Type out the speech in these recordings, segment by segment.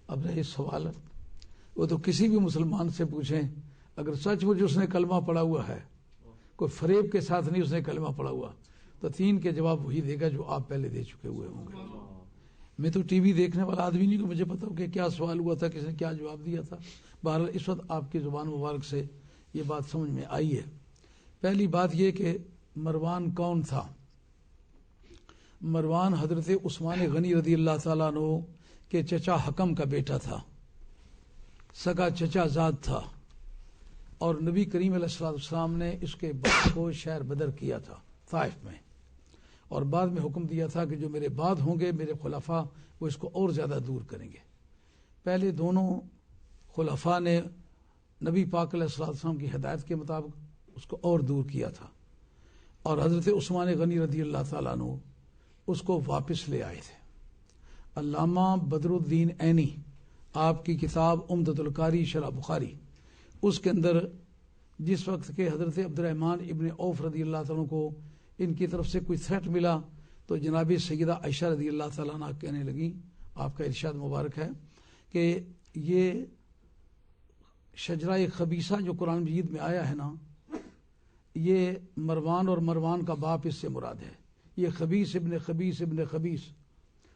اب رہے سوال، وہ تو کسی بھی مسلمان سے پوچھیں، اگر سچ مچ اس نے کلمہ پڑھا ہوا ہے، کوئی فریب کے ساتھ نہیں اس نے کلمہ پڑھا ہوا، تو 3 کے جواب وہی دے گا جو آپ پہلے دے چکے ہوئے ہوں گے۔ میں تو ٹی وی دیکھنے والا آدمی نہیں کہ مجھے پتا ہو کہ کیا سوال ہوا تھا، کس نے کیا جواب دیا تھا۔ بہرحال اس وقت آپ کی زبان مبارک سے یہ بات سمجھ میں آئی ہے۔ پہلی بات یہ کہ مروان کون تھا؟ مروان حضرت عثمان غنی رضی اللہ تعالیٰ عنہ کے چچا حکم کا بیٹا تھا، سگا چچا زاد تھا، اور نبی کریم علیہ السلام نے اس کے باپ کو شہر بدر کیا تھا طائف میں، اور بعد میں حکم دیا تھا کہ جو میرے بعد ہوں گے میرے خلفاء وہ اس کو اور زیادہ دور کریں گے۔ پہلے دونوں خلفاء نے نبی پاک علیہ السلام کی ہدایت کے مطابق اس کو اور دور کیا تھا، اور حضرت عثمان غنی رضی اللہ تعالیٰ عنہ اس کو واپس لے آئے تھے۔ علامہ بدر الدین عینی آپ کی کتاب عمدۃ القاری شرح بخاری، اس کے اندر جس وقت کہ حضرت عبد الرحمن ابن عوف رضی اللہ تعالیٰ عنہ کو ان کی طرف سے کوئی تھریٹ ملا تو جناب سیدہ عائشہ رضی اللہ تعالیٰ عنہ کہنے لگی، آپ کا ارشاد مبارک ہے کہ یہ شجرہ خبیثہ جو قرآن مجید میں آیا ہے نا، یہ مروان اور مروان کا باپ اس سے مراد ہے، یہ خبیث ابن خبیث ابن خبیث،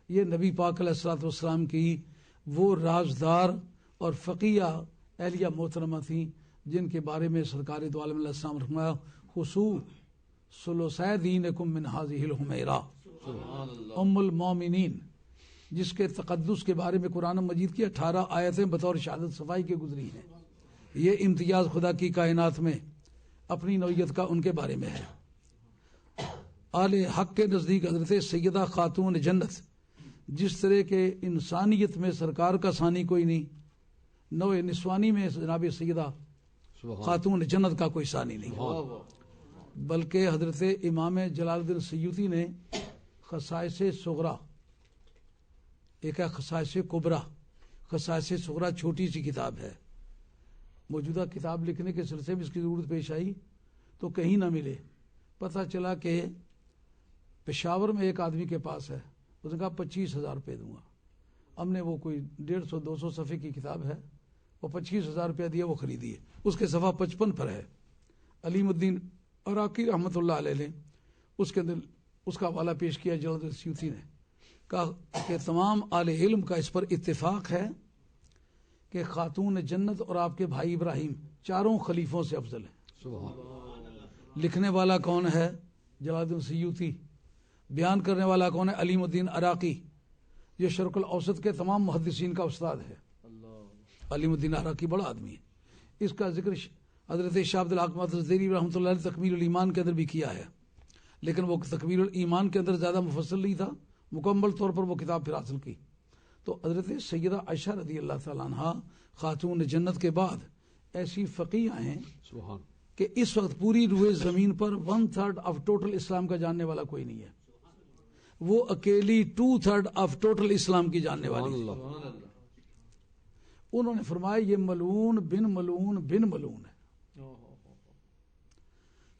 یہ نبی پاک علیہ الصلوۃ والسلام کی وہ رازدار اور فقیہ اہلیہ محترمہ تھیں جن کے بارے میں سرکار دو عالم علیہ السلام نے فرمایا خصو ثلثی دینکم من ہذہ الحمیرہ ام المومنین، جس کے تقدس کے بارے میں قرآن مجید کی 18 آیتیں بطور شہادت صفائی کے گزری ہیں۔ یہ امتیاز خدا کی کائنات میں اپنی نوعیت کا ان کے بارے میں ہے۔ آل حق کے نزدیک حضرت سیدہ خاتون جنت، جس طرح کے انسانیت میں سرکار کا ثانی کوئی نہیں، نوع نسوانی میں جناب سیدہ خاتون جنت کا کوئی ثانی نہیں، بلکہ حضرت امام جلال الدین سیوطی نے خصائص صغرا، ایک ہے خصائص کبرا، خصائص صغرا چھوٹی سی کتاب ہے، موجودہ کتاب لکھنے کے سلسلے میں اس کی ضرورت پیش آئی تو کہیں نہ ملے، پتہ چلا کہ پشاور میں ایک آدمی کے پاس ہے، اس نے کہا 25,000 روپے دوں گا۔ ہم نے وہ کوئی 150-200 صفحے کی کتاب ہے، وہ 25,000 روپیہ دیا، وہ خریدی ہے، اس کے صفحہ 55 پر ہے۔ علیم الدین عراقی رحمۃ اللہ علیہ نے اس کے اندر اس کا حوالہ پیش کیا، جلال الدین سیوطی نے کہا کہ تمام اہل علم کا اس پر اتفاق ہے کہ خاتون جنت اور آپ کے بھائی ابراہیم چاروں خلیفوں سے افضل ہیں۔ لکھنے والا کون ہے؟ جلال الدین سیوطی۔ بیان کرنے والا کون ہے؟ علیم الدین عراقی، یہ شرق الاوسط کے تمام محدثین کا استاد ہے۔ علیم الدین عراقی بڑا آدمی ہے، اس کا ذکر حضرت شاہ عبد الحق مدرسری رحمۃ اللہ علیہ تکمیل الایمان کے اندر بھی کیا ہے، لیکن وہ تکمیل الایمان کے اندر زیادہ مفصل نہیں تھا، مکمل طور پر وہ کتاب پھر حاصل کی۔ تو حضرت سیدہ عائشہ رضی اللہ تعالیٰ عنہ خاتون جنت کے بعد ایسی فقیہ ہیں کہ اس وقت پوری روئے زمین پر 1/3 آف ٹوٹل اسلام کا جاننے والا کوئی نہیں ہے، وہ اکیلی 2/3 آف ٹوٹل اسلام کی جاننے والی ہے۔ انہوں نے فرمایا یہ ملعون بن ملعون بن ملعون ہے۔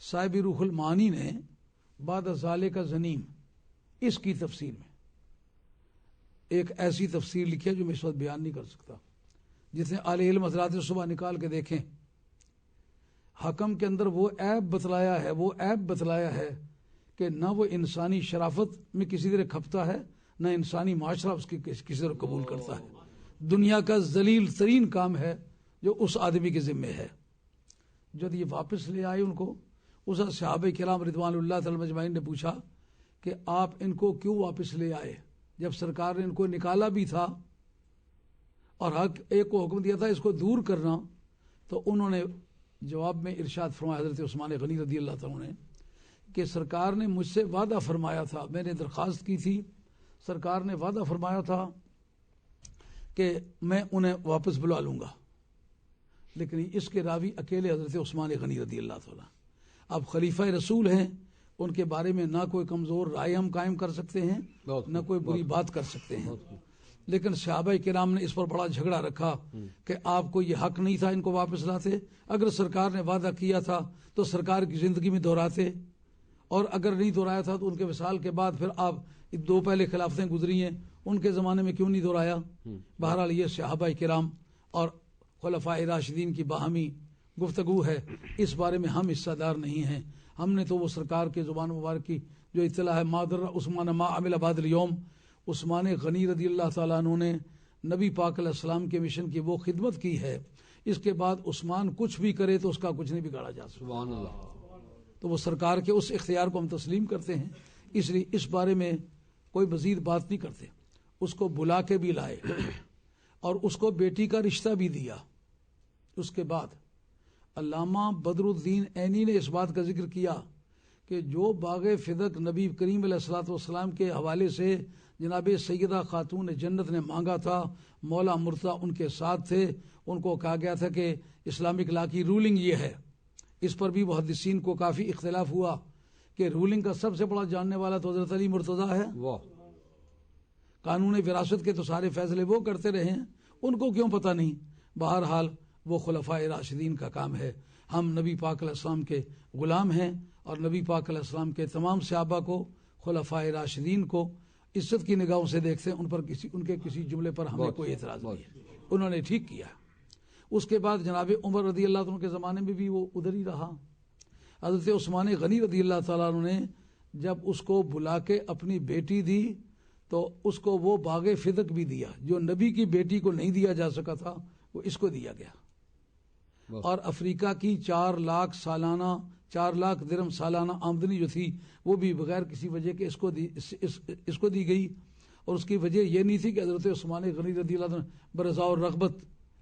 صاحب روح المعانی نے بعد ذالک زنیم اس کی تفسیر میں ایک ایسی تفسیر لکھی ہے جو میں اس وقت بیان نہیں کر سکتا، جتنے اہل علم حضرات صبح نکال کے دیکھیں، حکم کے اندر وہ عیب بتلایا ہے کہ نہ وہ انسانی شرافت میں کسی طرح کھپتا ہے، نہ انسانی معاشرہ اس کی کسی طرح قبول کرتا ہے۔ دنیا کا ذلیل ترین کام ہے جو اس آدمی کے ذمہ ہے۔ جب یہ واپس لے آئے ان کو، اس صحابہ کرام رضوان اللہ تعالی مجمعین نے پوچھا کہ آپ ان کو کیوں واپس لے آئے جب سرکار نے ان کو نکالا بھی تھا اور حق ایک کو حکم دیا تھا اس کو دور کرنا؟ تو انہوں نے جواب میں ارشاد فرمایا حضرت عثمان غنی رضی اللہ تعالیٰ نے کہ سرکار نے مجھ سے وعدہ فرمایا تھا، میں نے درخواست کی تھی، سرکار نے وعدہ فرمایا تھا کہ میں انہیں واپس بلا لوں گا، لیکن اس کے راوی اکیلے حضرت عثمان غنی رضی اللہ تعالیٰ۔ اب خلیفہ رسول ہیں، ان کے بارے میں نہ کوئی کمزور رائے ہم قائم کر سکتے ہیں، نہ کوئی بری بات کر سکتے ہیں، لیکن صحابہ کرام نے اس پر بڑا جھگڑا رکھا کہ آپ کو یہ حق نہیں تھا ان کو واپس لاتے، اگر سرکار نے وعدہ کیا تھا تو سرکار کی زندگی میں دہراتے، اور اگر نہیں دہرایا تھا تو ان کے وصال کے بعد پھر آپ 2 پہلے خلافتیں گزری ہیں ان کے زمانے میں کیوں نہیں دہرایا؟ بہرحال یہ صحابہ کرام اور خلفائے راشدین کی باہمی گفتگو ہے، اس بارے میں ہم حصہ دار نہیں ہیں. ہم نے تو وہ سرکار کے زبان مبارک کی جو اطلاع ہے، مادر عثمان ما عمل بعد اليوم، عثمان غنی رضی اللہ تعالیٰ عنہ نے نبی پاک علیہ السلام کے مشن کی وہ خدمت کی ہے، اس کے بعد عثمان کچھ بھی کرے تو اس کا کچھ نہیں بگاڑا جا سکتا. سبحان اللہ. تو وہ سرکار کے اس اختیار کو ہم تسلیم کرتے ہیں، اس لیے اس بارے میں کوئی مزید بات نہیں کرتے. اس کو بلا کے بھی لائے اور اس کو بیٹی کا رشتہ بھی دیا. اس کے بعد علامہ بدر الدین عینی نے اس بات کا ذکر کیا کہ جو باغ فدق نبی کریم علیہ الصلوۃ والسلام کے حوالے سے جناب سیدہ خاتون جنت نے مانگا تھا، مولا مرتضیٰ ان کے ساتھ تھے، ان کو کہا گیا تھا کہ اسلامک لا کی رولنگ یہ ہے. اس پر بھی محدثین کو کافی اختلاف ہوا کہ رولنگ کا سب سے بڑا جاننے والا تو حضرت علی مرتضیٰ ہے. واہ. قانون وراثت کے تو سارے فیصلے وہ کرتے رہے ہیں، ان کو کیوں پتہ نہیں؟ بہرحال وہ خلفائے راشدین کا کام ہے. ہم نبی پاک علیہ السلام کے غلام ہیں اور نبی پاک علیہ السلام کے تمام صحابہ کو، خلفائے راشدین کو عزت کی نگاہوں سے دیکھتے ہیں. ان کے کسی جملے پر ہمیں کوئی اعتراض نہیں ہے، انہوں نے ٹھیک کیا. اس کے بعد جناب عمر رضی اللہ عنہ کے زمانے میں بھی وہ ادھر ہی رہا. حضرت عثمان غنی رضی اللہ تعالیٰ عنہ نے جب اس کو بلا کے اپنی بیٹی دی تو اس کو وہ باغ فدق بھی دیا، جو نبی کی بیٹی کو نہیں دیا جا سکا تھا وہ اس کو دیا گیا. اور افریقہ کی 4 لاکھ درہم سالانہ آمدنی جو تھی وہ بھی بغیر کسی وجہ کے اس کو دی گئی. اور اس کی وجہ یہ نہیں تھی کہ حضرت عثمان غنی رضی اللہ عنہ برضا اور رغبت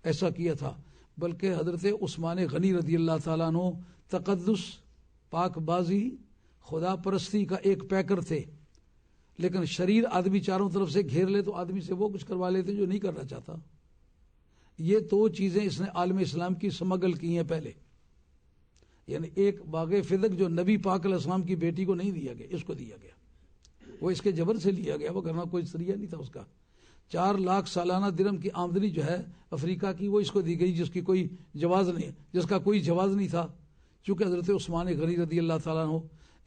ایسا کیا تھا، بلکہ حضرت عثمان غنی رضی اللہ تعالیٰ عنہ تقدس، پاک بازی، خدا پرستی کا ایک پیکر تھے. لیکن شریر آدمی چاروں طرف سے گھیر لے تو آدمی سے وہ کچھ کروا لیتے جو نہیں کرنا چاہتا. یہ 2 چیزیں اس نے عالم اسلام کی سمگل کی ہیں پہلے. یعنی ایک باغ فدق جو نبی پاک علیہ السلام کی بیٹی کو نہیں دیا گیا، اس کو دیا گیا، وہ اس کے جبر سے لیا گیا، وہ کرنا کوئی ذریعہ نہیں تھا اس کا. 4 لاکھ سالانہ درہم کی آمدنی جو ہے افریقہ کی وہ اس کو دی گئی، جس کا کوئی جواز نہیں تھا. چونکہ حضرت عثمان غنی رضی اللہ تعالیٰ عنہ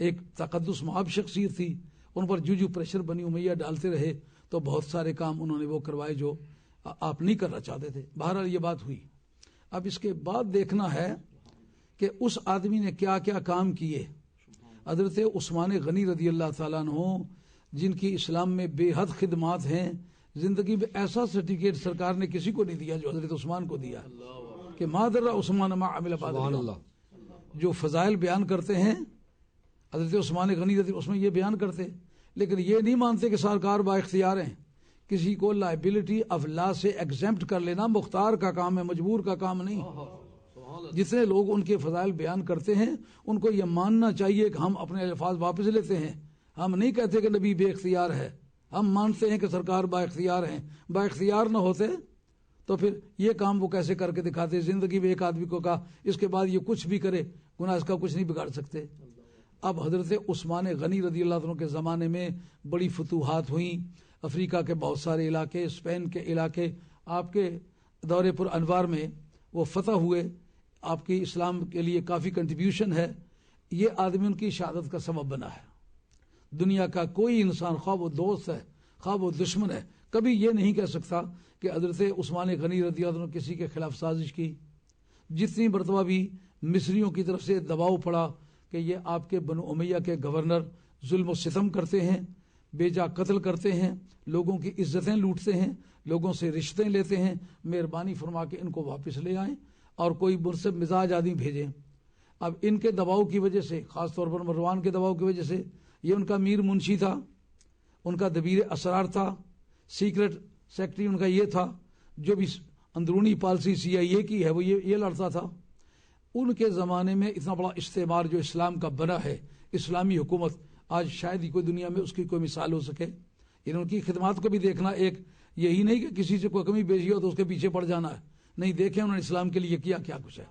ایک تقدس محب شخصیت تھی، ان پر جو پریشر بنی امیہ ڈالتے رہے تو بہت سارے کام انہوں نے وہ کروائے جو آپ نہیں کرنا چاہتے تھے. بہرحال یہ بات ہوئی. اب اس کے بعد دیکھنا ہے کہ اس آدمی نے کیا کیا کام کیے. حضرت عثمان غنی رضی اللہ تعالیٰ عنہ جن کی اسلام میں بے حد خدمات ہیں، زندگی میں ایسا سرٹیفکیٹ سرکار نے کسی کو نہیں دیا جو حضرت عثمان کو دیا کہ مادر عثمان ما عمل بعد اليوم. جو فضائل بیان کرتے ہیں حضرت عثمان غنی رضی اس میں یہ بیان کرتے، لیکن یہ نہیں مانتے کہ سرکار با اختیار ہیں. کسی کو لائبلٹی آف لا سے ایگزمپٹ کر لینا مختار کا کام ہے، مجبور کا کام نہیں. جتنے لوگ ان کے فضائل بیان کرتے ہیں ان کو یہ ماننا چاہیے کہ ہم اپنے الفاظ واپس لیتے ہیں. ہم نہیں کہتے کہ نبی بے اختیار ہے، ہم مانتے ہیں کہ سرکار با اختیار ہیں. با اختیار نہ ہوتے تو پھر یہ کام وہ کیسے کر کے دکھاتے؟ زندگی میں ایک آدمی کو کہا اس کے بعد یہ کچھ بھی کرے گناہ اس کا کچھ نہیں بگاڑ سکتے. اب حضرت عثمان غنی رضی اللہ عنہ کے زمانے میں بڑی فتوحات ہوئیں. افریقہ کے بہت سارے علاقے، اسپین کے علاقے آپ کے دور پر انوار میں وہ فتح ہوئے. آپ کی اسلام کے لیے کافی کنٹریبیوشن ہے. یہ آدمی ان کی شہادت کا سبب بنا ہے. دنیا کا کوئی انسان، خواہ وہ دوست ہے خواہ وہ دشمن ہے، کبھی یہ نہیں کہہ سکتا کہ حضرت عثمان غنی رضی اللہ عنہ کسی کے خلاف سازش کی. جتنی مرتبہ بھی مصریوں کی طرف سے دباؤ پڑا کہ یہ آپ کے بنو امیہ کے گورنر ظلم و ستم کرتے ہیں، بے جا قتل کرتے ہیں، لوگوں کی عزتیں لوٹتے ہیں، لوگوں سے رشتیں لیتے ہیں، مہربانی فرما کے ان کو واپس لے آئیں اور کوئی منصب مزاج آدمی بھیجیں. اب ان کے دباؤ کی وجہ سے، خاص طور پر مروان کے دباؤ کی وجہ سے، یہ ان کا میر منشی تھا، ان کا دبیر اسرار تھا، سیکرٹ سیکرٹری ان کا یہ تھا، جو بھی اندرونی پالیسی CIA کی ہے وہ یہ لڑتا تھا. ان کے زمانے میں اتنا بڑا استعمار جو اسلام کا بنا ہے، اسلامی حکومت، آج شاید ہی کوئی دنیا میں اس کی کوئی مثال ہو سکے. ان کی خدمات کو بھی دیکھنا، ایک یہی نہیں کہ کسی سے کوئی کمی بیشی ہو تو اس کے پیچھے پڑ جانا ہے. نہیں، دیکھیں انہوں نے اسلام کے لیے کیا کچھ ہے.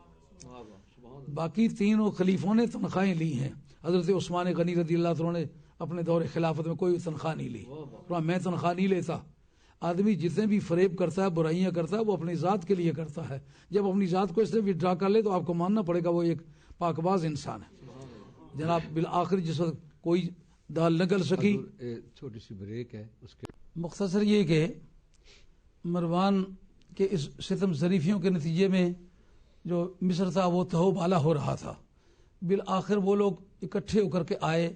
باقی 3 خلیفوں نے تنخواہیں لی ہیں. حضرت عثمان غنی رضی اللہ عنہ نے اپنے دور خلافت میں کوئی تنخواہ نہیں لی. میں تنخواہ نہیں لیتا. آدمی جتنے بھی فریب کرتا ہے، برائیاں کرتا ہے، وہ اپنی ذات کے لیے کرتا ہے. جب اپنی ذات کو اس نے وڈرا کر لے تو آپ کو ماننا پڑے گا وہ ایک پاکباز انسان ہے. جناب بالآخر جس وقت کوئی دال نہ گل سکی. چھوٹی سی بریک ہے اس کے مختصر یہ کہ مروان کے اس ستم ظریفیوں کے نتیجے میں جو مصر تھا وہ تہو بالا ہو رہا تھا. بالآخر وہ لوگ اکٹھے ہو کر کے آئے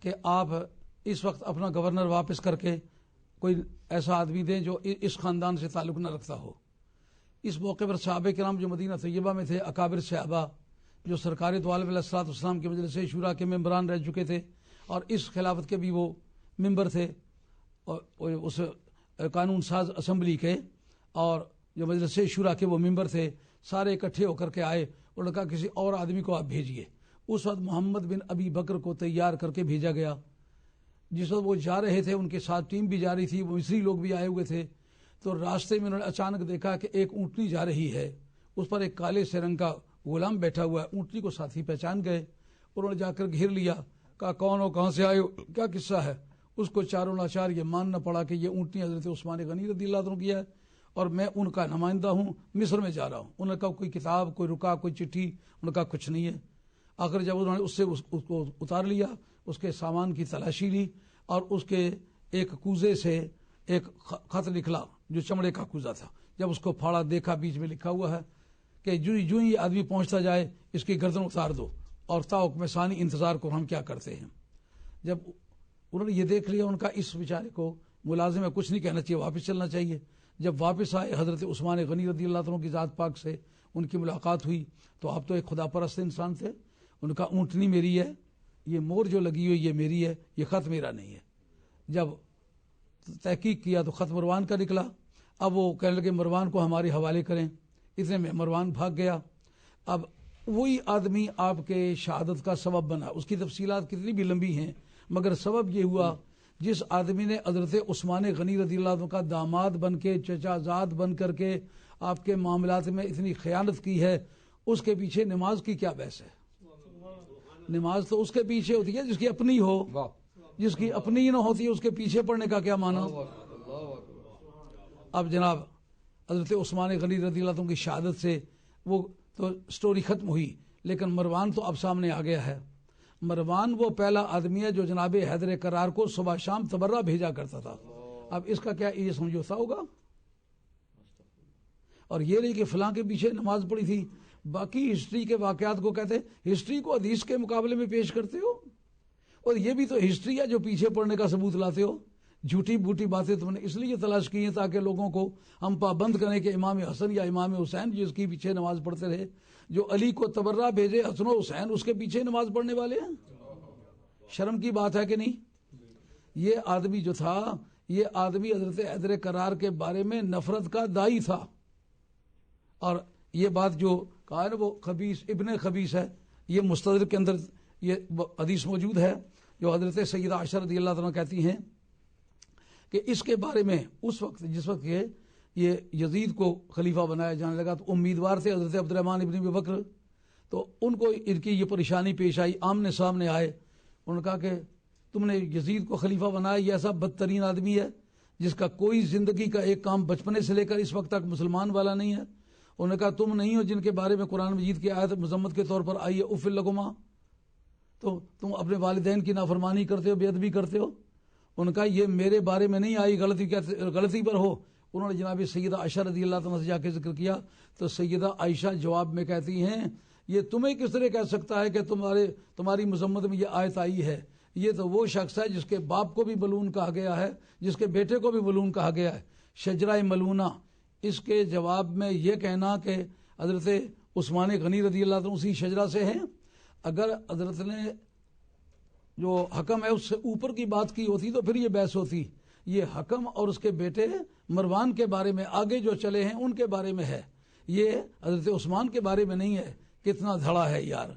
کہ آپ اس وقت اپنا گورنر واپس کر کے کوئی ایسا آدمی دیں جو اس خاندان سے تعلق نہ رکھتا ہو. اس موقع پر صحابہ کرام جو مدینہ طیبہ میں تھے، اکابر صحابہ جو سرکار دو عالم علیہ الصلوۃ والسلام کے مجلس شورا کے ممبران رہ چکے تھے اور اس خلافت کے بھی وہ ممبر تھے، اور اس قانون ساز اسمبلی کے اور جو مجلس شورا کے وہ ممبر تھے، سارے اکٹھے ہو کر کے آئے. انہوں نے کہا کسی اور آدمی کو آپ بھیجیے. اس وقت محمد بن ابی بکر کو تیار کر کے بھیجا گیا. جس وقت وہ جا رہے تھے ان کے ساتھ ٹیم بھی جا رہی تھی، وہ مصری لوگ بھی آئے ہوئے تھے. تو راستے میں انہوں نے اچانک دیکھا کہ ایک اونٹنی جا رہی ہے، اس پر ایک کالے سے رنگ کا غلام بیٹھا ہوا ہے. اونٹنی کو ساتھی پہچان گئے. انہوں نے جا کر گھیر لیا، کہا کون ہو، کہاں سے آئے ہو، کیا قصہ ہے. اس کو چاروں لاچار یہ ماننا پڑا کہ یہ اونٹنی حضرت عثمان غنی رضی اللہ عنہ کی ہے اور میں ان کا نمائندہ ہوں، مصر میں جا رہا ہوں. انہوں نے کہا کوئی کتاب، کوئی رکا، کوئی چٹھی. انہوں نے کہا کچھ نہیں ہے. آخر جب انہوں نے اس سے اس کو اتار لیا، اس کے سامان کی تلاشی لی اور اس کے ایک کوزے سے ایک خط نکلا جو چمڑے کا کوزہ تھا. جب اس کو پھاڑا، دیکھا بیچ میں لکھا ہوا ہے کہ جو ہی یہ آدمی پہنچتا جائے اس کی گردن اتار دو اور حکم ثانی انتظار کو ہم کیا کرتے ہیں. جب انہوں نے یہ دیکھ لیا، ان کا اس بیچارے کو ملازم ہے، کچھ نہیں کہنا چاہیے، واپس چلنا چاہیے. جب واپس آئے حضرت عثمان غنی رضی اللہ عنہ کی ذات پاک سے ان کی ملاقات ہوئی تو آپ تو ایک خدا پرست انسان تھے. ان کا اونٹنی میری ہے، یہ مور جو لگی ہوئی یہ میری ہے، یہ خط میرا نہیں ہے. جب تحقیق کیا تو خط مروان کا نکلا. اب وہ کہنے لگے مروان کو ہمارے حوالے کریں. اتنے میں مروان بھاگ گیا. اب وہی آدمی آپ کے شہادت کا سبب بنا. اس کی تفصیلات کتنی بھی لمبی ہیں مگر سبب یہ ہوا جس آدمی نے حضرت عثمان غنی رضی اللہ عنہ کا داماد بن کے، چچا زاد بن کر کے آپ کے معاملات میں اتنی خیانت کی ہے، اس کے پیچھے نماز کی کیا بحث ہے. نماز تو اس کے پیچھے ہوتی ہے جس کی اپنی ہو، جس کی اپنی نہ ہوتی ہے اس کے پیچھے پڑنے کا کیا معنی. اب جناب حضرت عثمان غنی رضی اللہ عنہ کی شہادت سے وہ تو سٹوری ختم ہوئی، لیکن مروان تو اب سامنے آ گیا ہے. مروان وہ پہلا آدمی ہے جو جناب حیدر کرار کو صبح شام تبرہ بھیجا کرتا تھا. اب اس کا کیا یہ سمجھوتا ہوگا؟ اور یہ نہیں کہ فلاں کے پیچھے نماز پڑھی تھی. باقی ہسٹری کے واقعات کو کہتے ہیں ہسٹری کو حدیث کے مقابلے میں پیش کرتے ہو، اور یہ بھی تو ہسٹری ہے جو پیچھے پڑنے کا ثبوت لاتے ہو. جھوٹی بوٹی باتیں تم نے اس لیے تلاش کی ہیں تاکہ لوگوں کو ہم پابند کریں کہ امام حسن یا امام حسین جس کی پیچھے نماز پڑھتے رہے، جو علی کو تبرہ بھیجے حسن و حسین اس کے پیچھے نماز پڑھنے والے ہیں. شرم کی بات ہے کہ نہیں. یہ آدمی جو تھا، یہ آدمی حضرت حیدر کرار کے بارے میں نفرت کا دائی تھا. اور یہ بات جو کہا ہے نا وہ خبیث ابن خبیث ہے، یہ مستدرک کے اندر یہ حدیث موجود ہے جو حضرت سیدہ عائشہ رضی اللہ عنہ کہتی ہیں کہ اس کے بارے میں اس وقت جس وقت یہ یزید کو خلیفہ بنایا جانے لگا تو امیدوار تھے حضرت عبد الرحمن ابن ابی بکر. تو ان کو ان کی یہ پریشانی پیش آئی، آمنے سامنے آئے. انہوں نے کہا کہ تم نے یزید کو خلیفہ بنایا، یہ ایسا بدترین آدمی ہے جس کا کوئی زندگی کا ایک کام بچپنے سے لے کر اس وقت تک مسلمان والا نہیں ہے. انہوں نے کہا تم نہیں ہو جن کے بارے میں قرآن مجید کی آیت مذمت کے طور پر آئی ہے اف لکما، تو تم اپنے والدین کی نافرمانی کرتے ہو، بے ادبی کرتے ہو. ان کا یہ میرے بارے میں نہیں آئی، غلطی پر ہو. انہوں نے جناب سیدہ عائشہ رضی اللہ عنہ سے جا کے ذکر کیا تو سیدہ عائشہ جواب میں کہتی ہیں یہ تمہیں کس طرح کہہ سکتا ہے کہ تمہاری مذمت میں یہ آیت آئی ہے. یہ تو وہ شخص ہے جس کے باپ کو بھی ملعون کہا گیا ہے، جس کے بیٹے کو بھی ملعون کہا گیا ہے، شجرہ ملعونہ. اس کے جواب میں یہ کہنا کہ حضرت عثمان غنی رضی اللہ عنہ اسی شجرہ سے ہیں. اگر حضرت نے جو حکم ہے اس سے اوپر کی بات کی ہوتی تو پھر یہ بحث ہوتی. یہ حکم اور اس کے بیٹے مروان کے بارے میں آگے جو چلے ہیں ان کے بارے میں ہے، یہ حضرت عثمان کے بارے میں نہیں ہے. کتنا دھڑا ہے یار.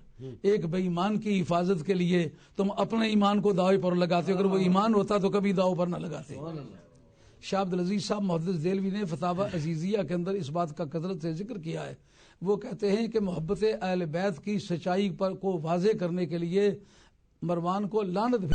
ایک بے ایمان کی حفاظت کے لیے تم اپنے ایمان کو داؤ پر لگاتے ہو، اگر وہ ایمان ہوتا تو کبھی داؤ پر نہ لگاتے. شاہ عبدالعزیز صاحب محدث دہلوی نے فتاوی عزیزیہ کے اندر اس بات کا کثرت سے ذکر کیا ہے. وہ کہتے ہیں کہ محبت اہل بیت کی سچائی پر کو واضح کرنے کے لیے مروان کو لعنت